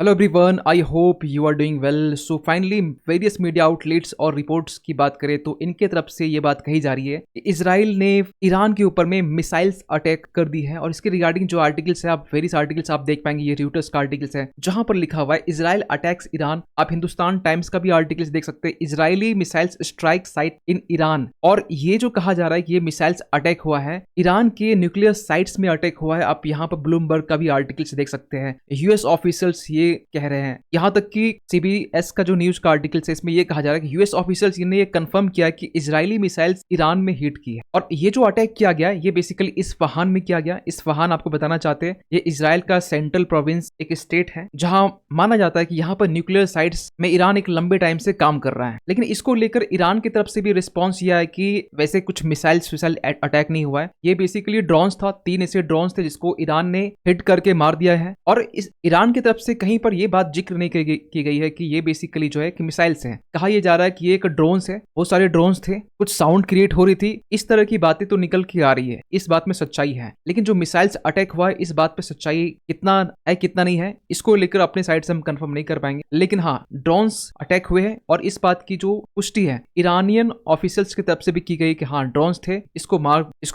Hello everyone, I hope you are doing well. So finally various media outlets और reports की बात करें तो इनके तरफ से ये बात कही जा रही है कि इजराइल ने ईरान के ऊपर में मिसाइल्स अटैक कर दी है। और इसके रिगार्डिंग जो आर्टिकल्स है, आप वेरियस आर्टिकल्स आप देख पाएंगे, ये रियूटर्स का आर्टिकल्स है जहां पर लिखा हुआ है इजराइल अटैक्स ईरान। आप हिंदुस्तान टाइम्स का भी आर्टिकल्स देख सकते हैं, Israeli missiles strike site in Iran. और ये जो कहा जा रहा है कि ये मिसाइल्स अटैक हुआ है ईरान के न्यूक्लियर साइट्स में अटैक हुआ है। आप यहाँ पर ब्लूमबर्ग का भी आर्टिकल्स देख सकते हैं, यूएस ऑफिशियल्स ये कह रहे हैं। यहां तक कि सीबीएस का जो न्यूज का आर्टिकल है इसमें यह कहा जा रहा है कि यूएस ऑफिशियल्स ने ये कंफर्म किया कि इजरायली मिसाइल्स ईरान में हिट की है। और ये जो अटैक किया गया ये बेसिकली इस्फहान में किया गया। इस्फहान आपको बताना चाहते हैं, ये इजराइल का सेंट्रल प्रोविंस एक स्टेट है जहां माना जाता है कि यहाँ पर न्यूक्लियर साइट्स में ईरान एक लंबे टाइम से काम कर रहा है। लेकिन इसको लेकर ईरान की तरफ से भी रिस्पॉन्स यह है कि वैसे कुछ मिसाइल अटैक नहीं हुआ है, ये बेसिकली ड्रोन्स था। 3 ऐसे ड्रोन्स थे जिसको ईरान ने हिट करके मार दिया है। और इस ईरान की तरफ से कहीं पर यह बात जिक्र नहीं की गई है कि ये बेसिकली जो है कि मिसाइल्स हैं। कहा यह जा रहा है कि ये एक ड्रोन्स है, बहुत सारे ड्रोन्स थे, कुछ साउंड क्रिएट हो रही थी, इस तरह की बातें तो निकल के आ रही है। इस बात में सच्चाई है, लेकिन जो मिसाइल्स अटैक हुआ है इस बात पे सच्चाई कितना है कितना नहीं है इसको लेकर अपने साइड से हम कंफर्म नहीं कर पाएंगे। लेकिन हाँ, ड्रोन्स अटैक हुए हैं और इस बात की जो पुष्टि है ईरानियन ऑफिशियल्स की तरफ से भी की गई कि हाँ ड्रोन्स थे, इसको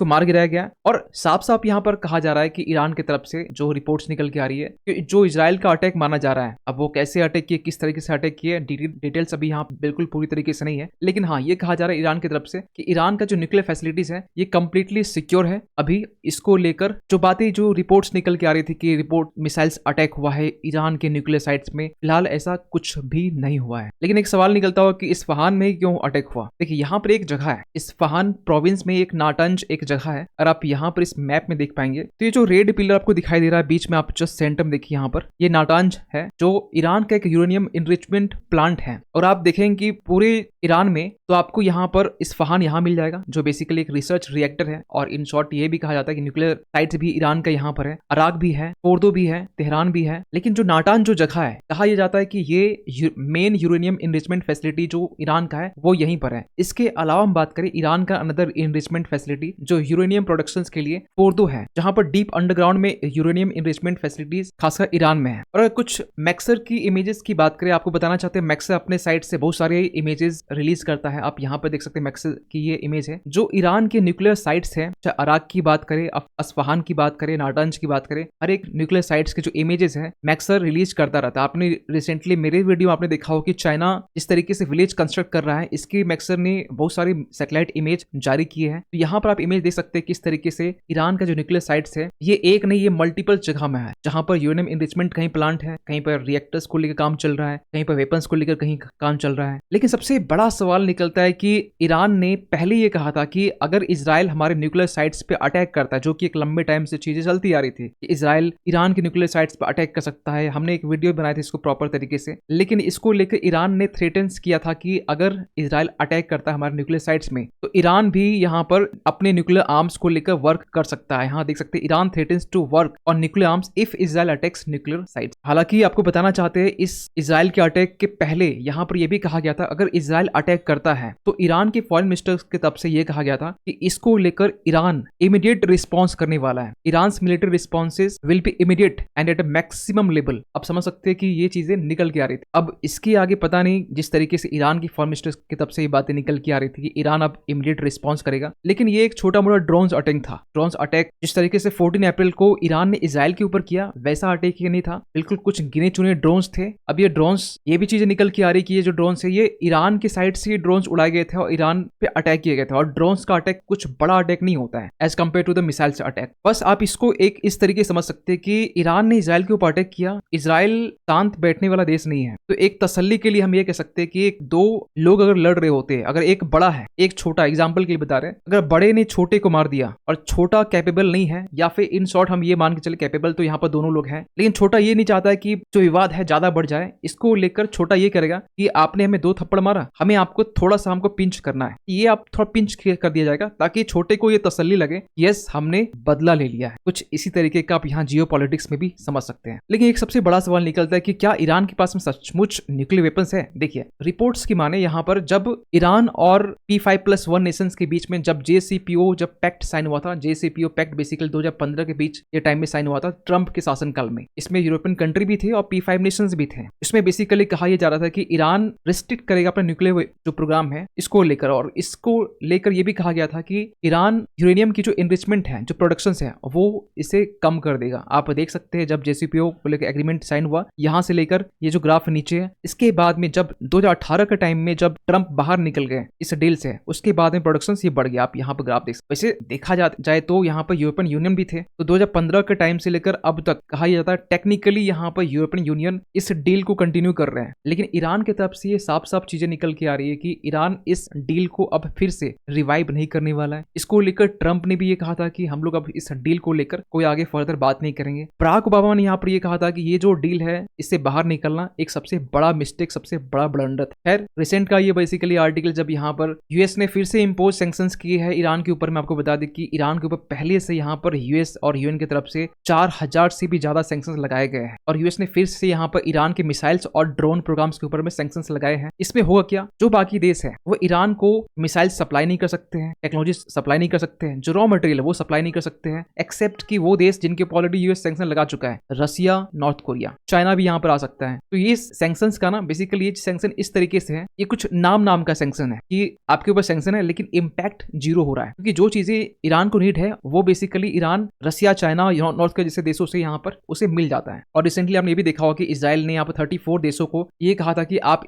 मार गिराया गया। और साफ साफ यहाँ पर कहा जा रहा है कि ईरान की तरफ से जो रिपोर्ट्स निकल के आ रही है कि जो इजराइल का अटैक माना जा रहा है, अब वो कैसे अटैक किए, किस तरीके से अटैक किए, डिटेल्स अभी यहाँ बिल्कुल पूरी तरीके से नहीं है। लेकिन हाँ, ये कहा जा रहा है ईरान की तरफ से कि ईरान का जो न्यूक्लियर फैसिलिटीज है ये कंप्लीटली सिक्योर है। अभी इसको लेकर जो बातें, जो रिपोर्ट्स निकल के आ रही थी कि रिपोर्ट मिसाइल्स अटैक हुआ है ईरान के न्यूक्लियर साइट्स में, फिलहाल ऐसा कुछ भी नहीं हुआ है। लेकिन एक सवाल निकलता हुआ कि इस्फहान में क्यों अटैक हुआ। देखिए, यहाँ पर एक जगह है, इस्फहान प्रोविंस में एक नाटंज एक जगह है। और आप यहाँ पर इस मैप में देख पाएंगे तो ये जो रेड पिलर आपको दिखाई दे रहा है बीच में, आप जस्ट सेंटर में देखिए, यहाँ पर ये नाटंज है जो ईरान का एक यूरेनियम इनरिचमेंट प्लांट है। और आप देखेंगे कि पूरे ईरान में तो आपको यहाँ पर इस्फहान यहाँ मिल जाएगा जो बेसिकली एक रिसर्च रिएक्टर है। और इन शॉर्ट ये भी कहा जाता है कि न्यूक्लियर साइट्स भी ईरान का यहाँ पर है, अराक भी है, फोर्दो भी है, तेहरान भी है। लेकिन जो नाटान जो जगह है, कहा यह जाता है कि ये मेन यूरेनियम इनरिचमेंट फैसिलिटी जो ईरान का है वो यहीं पर है। इसके अलावा हम बात करें ईरान का अनदर इनरिचमेंट फैसिलिटी जो यूरेनियम प्रोडक्शन के लिए फोर्दो है, जहां पर डीप अंडरग्राउंड में यूरेनियम इनरिचमेंट फैसिलिटीज खासकर ईरान में है। और कुछ मैक्सर की इमेजेस की बात करें, आपको बताना चाहते हैं मैक्सर अपने साइट से बहुत सारे इमेजेस रिलीज करता है। आप यहाँ पर देख सकते हैं मैक्सर की ये इमेज है जो ईरान के न्यूक्लियर साइट्स हैं, चाहे अराक की बात करें, अस्फहान की बात करें, नाटंज की बात करें, हर एक न्यूक्लियर साइट्स के जो इमेजेस हैं मैक्सर रिलीज करता रहता है। आपने रिसेंटली मेरे वीडियो में आपने देखा हो कि चाइना इस तरीके से विलेज कंस्ट्रक्ट कर रहा है, इसकी मैक्सर ने बहुत सारी सैटेलाइट इमेज जारी किए हैं। तो यहाँ पर आप इमेज देख सकते हैं किस तरीके से ईरान का जो न्यूक्लियर साइट्स है ये एक नहीं, ये मल्टीपल जगह में है, जहां पर यूरेनियम इनरिचमेंट कहीं प्लांट है, कहीं पर रिएक्टर्स को लेकर काम चल रहा है, कहीं पर वेपन्स को लेकर कहीं काम चल रहा है। लेकिन सबसे बड़ा सवाल निकलता है कि ईरान ने पहले ये कहा था कि अगर इजराइल हमारे न्यूक्लियर साइट्स पे अटैक करता है, जो कि एक लंबे टाइम से चीजें चलती आ रही थी कि इजराइल ईरान के न्यूक्लियर साइट्स पे अटैक कर सकता है, हमने एक वीडियो बनाई थी इसको प्रॉपर तरीके से। लेकिन इसको लेकर ईरान ने थ्रेटन्स किया था कि अगर इजराइल अटैक करता है हमारे न्यूक्लियर साइट्स में तो ईरान भी यहाँ पर अपने न्यूक्लियर आर्म्स को लेकर वर्क कर सकता है। यहाँ देख सकते हैं Iran threatens to work on nuclear arms if Israel attacks nuclear sites. हालांकि आपको बताना चाहते हैं इस इजराइल के अटैक के पहले यहाँ पर यह भी कहा गया था अगर इजराइल अटैक करता है तो ईरान के फॉरेन मिनिस्टर की तरफ से यह कहा गया था कि इसको लेकर ईरान इमीडिएट रिस्पॉन्स करने वाला है। Iran military responses will be immediate and at a maximum level. अब समझ सकते हैं कि ये चीजें निकल के आ रही थी। अब इसके आगे पता नहीं, जिस तरीके से ईरान की फॉरेन मिनिस्टर की तरफ से ये बातें निकल के आ रही थी कि ईरान अब इमीडिएट रिस्पॉन्स करेगा, लेकिन ये एक छोटा मोटा ड्रोन्स अटैक था। ड्रोन्स अटैक जिस तरीके से 14 अप्रैल को ईरान ने इजराइल के ऊपर किया वैसा अटैक ही नहीं था, बिल्कुल कुछ गिने चुने ड्रोन्स थे। अब ये ड्रोन्स, ये भी चीजें निकल के आ रही कि ये जो ड्रोन्स है ये ईरान की साइड से ड्रोन्स उड़ाए गए थे और ईरान पे अटैक किए गए थे। और ड्रोन्स का अटैक कुछ बड़ा अटैक नहीं होता है as compare to the missile से अटैक। बस आप इसको एक इस तरीके समझ सकते हैं कि ईरान ने इजराइल के ऊपर अटैक किया, इजराइल शांत बैठने वाला देश नहीं है। तो एक तसल्ली के लिए हम ये कह सकते हैं कि एक दो लोग अगर लड़ रहे होते हैं, अगर एक बड़ा है एक छोटा, एग्जाम्पल के लिए बता रहे हैं, अगर बड़े ने छोटे को मार दिया और छोटा कैपेबल नहीं है, या फिर इन शॉर्ट हम ये मान के चले कैपेबल तो यहाँ पर दोनों लोग हैं, लेकिन छोटा ये नहीं चाहता है कि जो विवाद है ज्यादा बढ़ जाए, इसको लेकर छोटा ये करेगा कि आपने हमें 2 थप्पड़ मारा, हमें आपको थोड़ा सा हमको पिंच करना है, ये आप थोड़ा पिंच कर दिया जाएगा ताकि छोटे को ये तसल्ली लगे यस हमने बदला ले लिया है। कुछ इसी तरीके का आप यहाँ जियो पॉलिटिक्स में भी समझ सकते हैं। लेकिन एक सबसे बड़ा सवाल निकलता है कि क्या ईरान के पास में सचमुच न्यूक्लियर वेपन्स है। देखिए, रिपोर्ट्स की माने यहाँ पर जब ईरान और P5+1 नेशंस के बीच में जब जब पैक्ट साइन हुआ था, JCPO पैक्ट बेसिकली 2015 के बीच ये टाइम में साइन हुआ था ट्रंप के शासनकाल में, इसमें यूरोपियन कंट्री भी थे और P5 नेशंस भी थे। इसमें बेसिकली कहा यह जा रहा था कि ईरान रिस्ट्रिक्ट करेगा अपना न्यूक्लियर जो प्रोग्राम है इसको लेकर, और इसको लेकर यह भी कहा गया था कि ईरान यूरेनियम की जो इनरिचमेंट है, जो प्रोडक्शन है, वो इसे कम कर देगा। आप देख सकते हैं जब JCPOA को लेकर एग्रीमेंट साइन हुआ, यहां से लेकर ये जो ग्राफ नीचे है, इसके बाद में जब 2018 के टाइम में जब ट्रंप बाहर निकल गए इस डील से, उसके बाद में प्रोडक्शन ये बढ़ गया। आप यहाँ पर ग्राफ देख सकते। वैसे देखा जाए तो यहाँ पर यूरोपियन यूनियन भी थे, तो 2015 के टाइम से लेकर अब तक कहा जाता है टेक्निकली यहाँ पर यूरोपियन यूनियन इस डील को कंटिन्यू कर रहे हैं, लेकिन ईरान की तरफ से ये साफ साफ चीजें निकल के आ रही है कि ईरान इस डील को अब फिर से रिवाइव नहीं करने वाला है। इसको लेकर ट्रंप ने भी ये कहा था कि हम लोग अब इस डील को लेकर कोई आगे फर्दर बात नहीं करेंगे। बराक ओबामा ने यहाँ पर ये कहा था कि ये जो डील है इससे बाहर निकलना एक सबसे बड़ा मिस्टेक, सबसे बड़ा ब्लंडर। खैर रिसेंट का ये बेसिकली आर्टिकल जब यहाँ पर यूएस ने फिर से इम्पोज सैंक्शंस किए हैं ईरान के ऊपर। मैं आपको बता दें कि ईरान के ऊपर पहले से यहाँ पर यूएस और यूएन की तरफ से 4000 से भी ज्यादा सैंक्शंस लगाए गए हैं, और यूएस ने फिर से यहाँ पर ईरान के मिसाइल्स और ड्रोन प्रोग्राम्स के ऊपर में सैंक्शंस लगाए हैं। इसमें होगा क्या, जो बाकी देश है वो ईरान को मिसाइल सप्लाई नहीं कर सकते हैं, टेक्नोलॉजी सप्लाई नहीं कर सकते हैं, जो रॉ मटेरियल है वो सप्लाई नहीं कर सकते हैं, एक्सेप्ट कि वो देश जिनके ऊपर ऑलरेडी यूएस सैंक्शन लगा चुका है, रसिया, नॉर्थ कोरिया, चाइना भी यहाँ पर आ सकता है। तो ये सैंक्शंस का ना बेसिकली ये सैंक्शन इस तरीके से है, ये कुछ नाम का सैंक्शन है कि आपके ऊपर सैंक्शन है लेकिन इम्पैक्ट जीरो हो रहा है, क्योंकि जो चीजें ईरान को नीड है वो बेसिकली ईरान, रसिया, चाइना, नॉर्थ के जैसे देशों से यहाँ पर उसे मिल जाता है। और रिसेंटली आपने ये भी देखा होगा कि इजराइल ने यहाँ पर 34 देशों को ये कहा था कि आप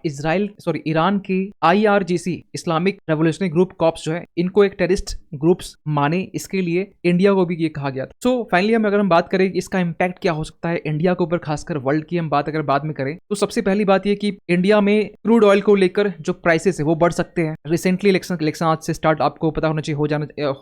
ईरान के IRGC Islamic revolutionary group corps जो है इनको एक टेररिस्ट ग्रुप्स माने, इसके लिए इंडिया को भी ये कहा गया था। सो फाइनली अगर हम बात करें इसका इम्पैक्ट क्या हो सकता है इंडिया के ऊपर, खासकर वर्ल्ड की हम बात अगर बाद में करें, तो सबसे पहली बात ये कि इंडिया में क्रूड ऑयल को लेकर जो प्राइसेस है वो बढ़ सकते हैं। रिसेंटली इलेक्शन आज से स्टार्ट आपको पता होना चाहिए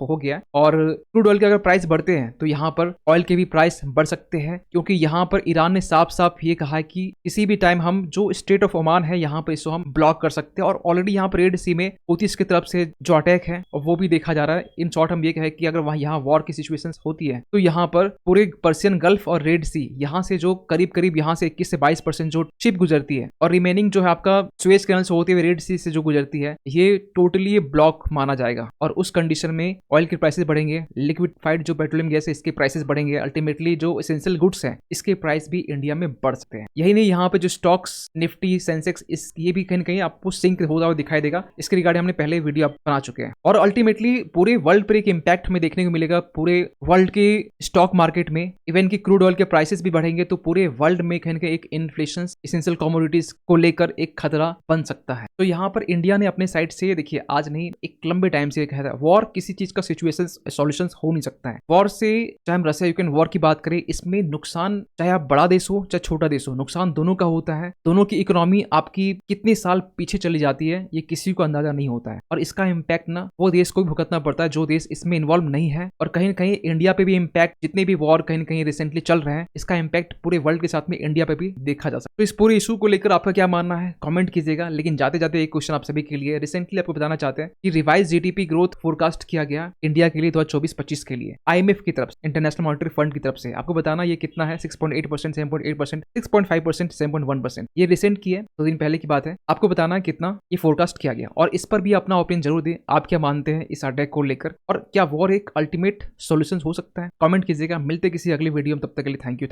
हो गया, और क्रूड ऑयल के अगर प्राइस बढ़ते हैं तो यहाँ पर ऑयल के भी प्राइस बढ़ सकते हैं, क्योंकि यहाँ पर ईरान ने साफ साफ ये कहा है कि किसी भी टाइम हम जो स्टेट ऑफ ओमान है यहाँ पर इसको हम ब्लॉक कर सकते हैं, और ऑलरेडी यहाँ पर रेड सी में हूथीज की तरफ से जो अटैक है वो भी देखा जा रहा है। इन शॉर्ट हम ये कहें कि अगर वहाँ यहाँ वॉर की सिचुएशन होती है तो यहाँ पर पूरे पर्सियन गल्फ और रेड सी यहाँ से जो करीब यहाँ से 21 से 22% जो शिप गुजरती है, और रिमेनिंग जो है आपका सुएज कैनल से होते हुए रेड सी से जो गुजरती है, ये टोटली ब्लॉक माना जाएगा। और उस कंडीशन में ऑयल के प्राइसेस बढ़ेंगे, लिक्विफाइड जो पेट्रोलियम गैस है इसके प्राइसेस बढ़ेंगे, अल्टीमेटली जो एसेंशियल गुड्स है इसके प्राइस भी इंडिया में बढ़ सकते हैं। यही नहीं, यहाँ पे जो स्टॉक्स, निफ्टी, सेंसेक्स, ये भी कहीं ना कहीं आपको सिंक होता हुआ दिखाई देगा। इसके रिगार्डिंग हमने पहले वीडियो बना चुके हैं, और अल्टीमेटली पूरे वर्ल्ड पर एक इम्पैक्ट हमें देखने को मिलेगा। पूरे वर्ल्ड के स्टॉक मार्केट में इवन की क्रूड ऑयल के प्राइसेस भी बढ़ेंगे, तो पूरे वर्ल्ड में कहीं ना कहीं एक इन्फ्लेशन एसेंशियल कमोडिटीज को लेकर एक खतरा बन सकता है। तो यहाँ पर इंडिया ने अपने साइड से, देखिए आज नहीं एक लंबे टाइम से कहा था, वॉर किसी चीज का सिचुएशन सॉल्यूशन हो नहीं सकता है। वॉर से, चाहे हम रशिया यूक्रेन वॉर की बात करें, इसमें नुकसान चाहे आप बड़ा देश हो चाहे छोटा देश हो, नुकसान दोनों का होता है। दोनों की इकोनॉमी आपकी कितने साल पीछे चली जाती है ये किसी को अंदाजा नहीं होता है, और इसका इम्पैक्ट ना वो देश को भी भुगतना पड़ता है जो देश इसमें इन्वॉल्व नहीं है। और कहीं ना कहीं इंडिया पे भी इम्पैक्ट, जितने भी वॉर कहीं ना कहीं रिसेंटली चल रहे हैं, इसका इम्पैक्ट पूरे वर्ल्ड के साथ में इंडिया पे भी देखा जा सकता है। तो इस पूरे इशू को लेकर आपका क्या मानना है कमेंट कीजिएगा। लेकिन जाते जाते एक क्वेश्चन आप सभी के लिए, रिसेंटली आपको बताना चाहते हैं कि रिवाइज जीडीपी ग्रोथ फोरकास्ट किया गया इंडिया के लिए 2024-25 के लिए IMF की तरफ से, इंटरनेशनल मॉनेटरी फंड की तरफ से। आपको बताना ये कितना है, 6.8%, 7.8%, 6.5%, 7.1%। ये रिसेंट की है, 2 दिन पहले की बात है। आपको बताना कितना ये फोरकास्ट किया गया, और इस पर भी अपना ओपिनियन जरूर दें। आप क्या मानते हैं इस अटैक को लेकर, और क्या वॉर एक अल्टीमेट सॉल्यूशन हो सकता है? कमेंट कीजिएगा। मिलते किसी अगली वीडियो में, तब तक के लिए थैंक यू।